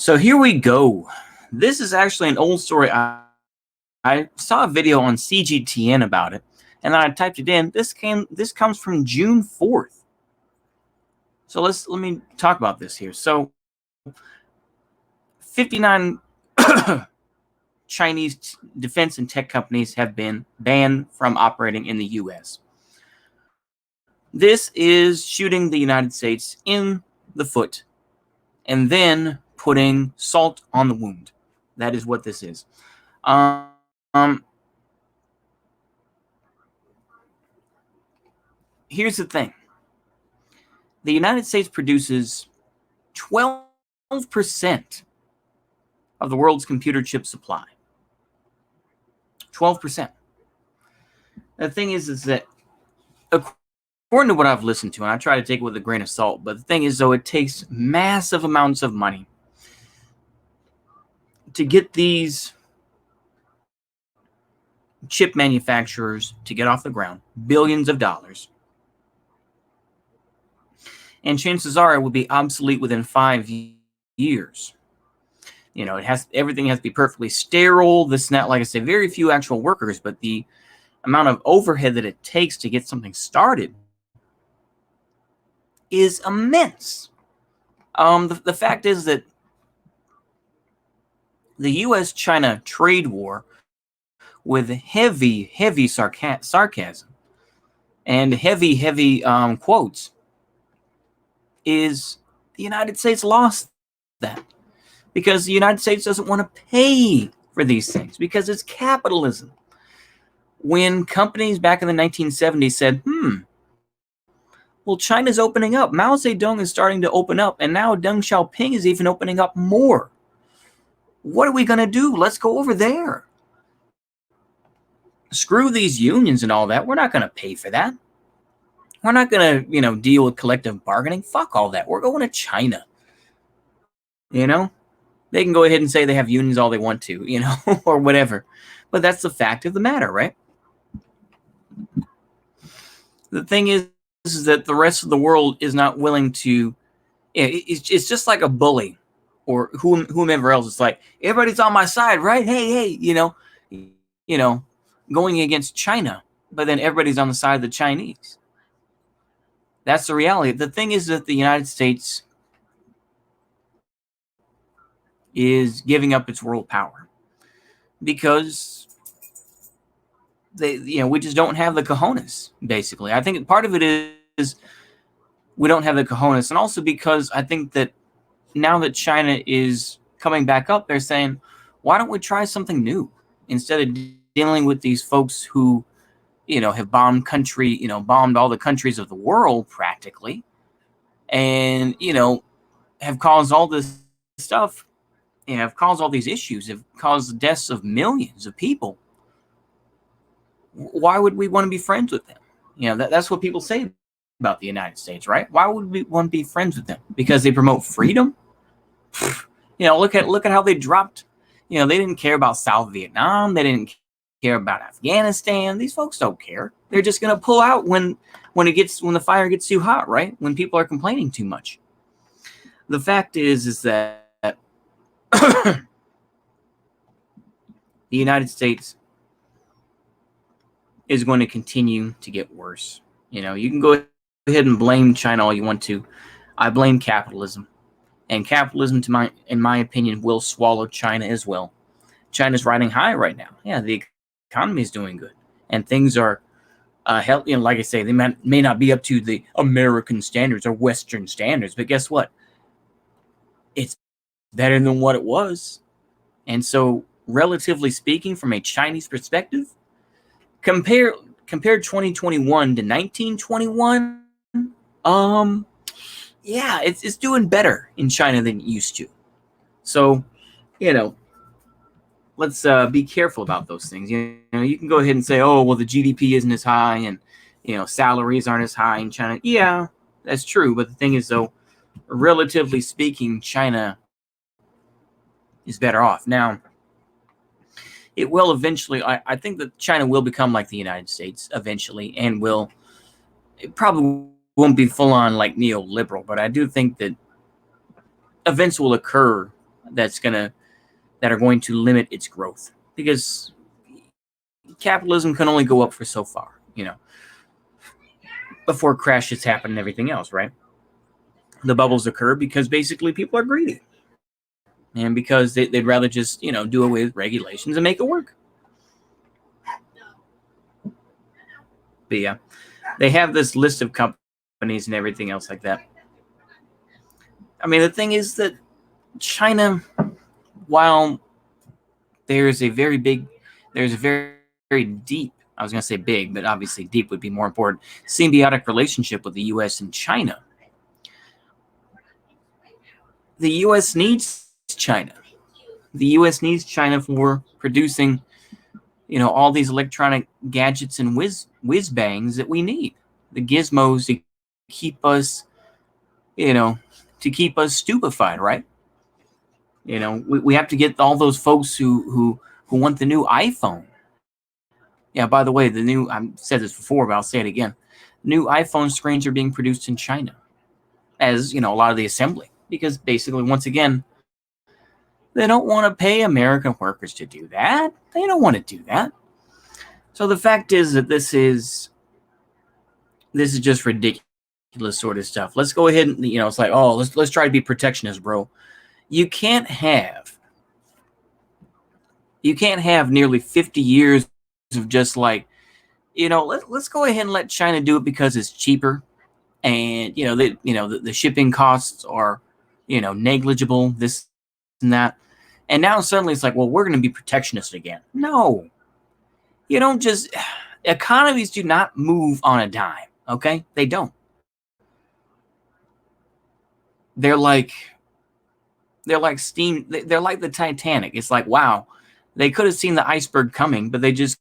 So here we go. This is actually an old story. I saw a video on CGTN about it, and then I typed it in. This comes from June 4th. So let me talk about this here. So 59 Chinese defense and tech companies have been banned from operating in the US. This is shooting the United States in the foot and then putting salt on the wound. That is what this is. Here's the thing. The United States produces 12% of the world's computer chip supply. 12%. The thing is that according to what I've listened to, and I try to take it with a grain of salt, but the thing is, though, it takes massive amounts of money to get these chip manufacturers to get off the ground, billions of dollars. And chances are it will be obsolete within 5 years. You know, everything has to be perfectly sterile. This, not like I say, very few actual workers, but the amount of overhead that it takes to get something started is immense. The fact is that the U.S.-China trade war, with heavy sarcasm and heavy quotes, is the United States lost that because the United States doesn't want to pay for these things because it's capitalism. When companies back in the 1970s said, well, China's opening up. Mao Zedong is starting to open up, and now Deng Xiaoping is even opening up more. What are we going to do? Let's go over there. Screw these unions and all that. We're not going to pay for that. We're not going to, deal with collective bargaining. Fuck all that. We're going to China. They can go ahead and say they have unions all they want to, or whatever. But that's the fact of the matter, right? The thing is that the rest of the world is not willing to. It's just like a bully or whomever else. It's like, everybody's on my side, right? Hey, going against China, but then everybody's on the side of the Chinese. That's the reality. The thing is that the United States is giving up its world power because we just don't have the cojones, basically. I think part of it is we don't have the cojones, and also because I think that now that China is coming back up, they're saying, why don't we try something new instead of dealing with these folks who have bombed all the countries of the world practically, and have caused all this stuff, have caused all these issues, have caused the deaths of millions of people. Why would we want to be friends with them? That's what people say about the United States, right? Why would we want to be friends with them? Because they promote freedom? Look at how they dropped. They didn't care about South Vietnam. They didn't care about Afghanistan. These folks don't care. They're just going to pull out when the fire gets too hot, right? When people are complaining too much. The fact is that the United States is going to continue to get worse. You can go ahead and blame China all you want to. I blame capitalism. And capitalism, in my opinion, will swallow China as well. China's riding high right now. Yeah, the economy is doing good. And things are healthy. And like I say, they may not be up to the American standards or Western standards. But guess what? It's better than what it was. And so, relatively speaking, from a Chinese perspective, compare 2021 to 1921. Yeah, it's doing better in China than it used to. So, let's be careful about those things. You can go ahead and say, oh, well, the GDP isn't as high, and salaries aren't as high in China. Yeah, that's true. But the thing is, though, relatively speaking, China is better off. Now, it will eventually, I think that China will become like the United States eventually, and it probably won't be full on like neoliberal, but I do think that events will occur that are going to limit its growth, because capitalism can only go up for so far, before crashes happen and everything else, right? The bubbles occur because basically people are greedy, and because they'd rather just do away with regulations and make it work. But yeah, they have this list of companies and everything else like that. I mean, the thing is that China, while there's a very very deep, I was going to say big, but obviously deep would be more important, symbiotic relationship with the U.S. and China. The U.S. needs China. The U.S. needs China for producing, all these electronic gadgets and whiz bangs that we need, the gizmos to keep us, stupefied, right? We have to get all those folks who want the new iPhone. Yeah, by the way, I've said this before, but I'll say it again. New iPhone screens are being produced in China, as a lot of the assembly, because basically, once again, they don't want to pay American workers to do that. They don't want to do that. So the fact is that this is just ridiculous sort of stuff. Let's go ahead and it's like, oh, let's try to be protectionist, bro. You can't have nearly 50 years of just like, let's go ahead and let China do it because it's cheaper, and the shipping costs are negligible, this and that, and now suddenly it's like, well, we're going to be protectionist again. No, you don't just economies do not move on a dime. Okay, they don't. They're like steam. They're like the Titanic. It's like, wow, they could have seen the iceberg coming, but they just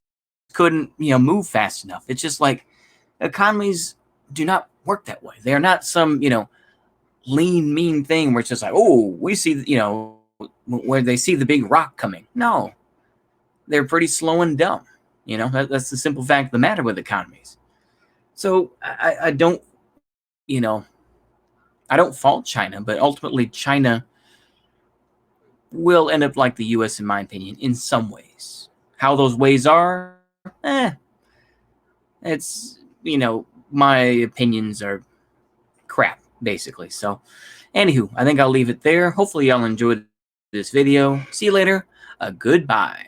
couldn't move fast enough. It's just like economies do not work that way. They're not some lean, mean thing where it's just like, oh, we see where they see the big rock coming. No, they're pretty slow and dumb. That's the simple fact of the matter with economies. So I don't fault China, but ultimately China will end up like the U.S. in my opinion in some ways. How those ways are, it's my opinions are crap basically. So anywho, I think I'll leave it there. Hopefully y'all enjoyed this video. See you later. Goodbye.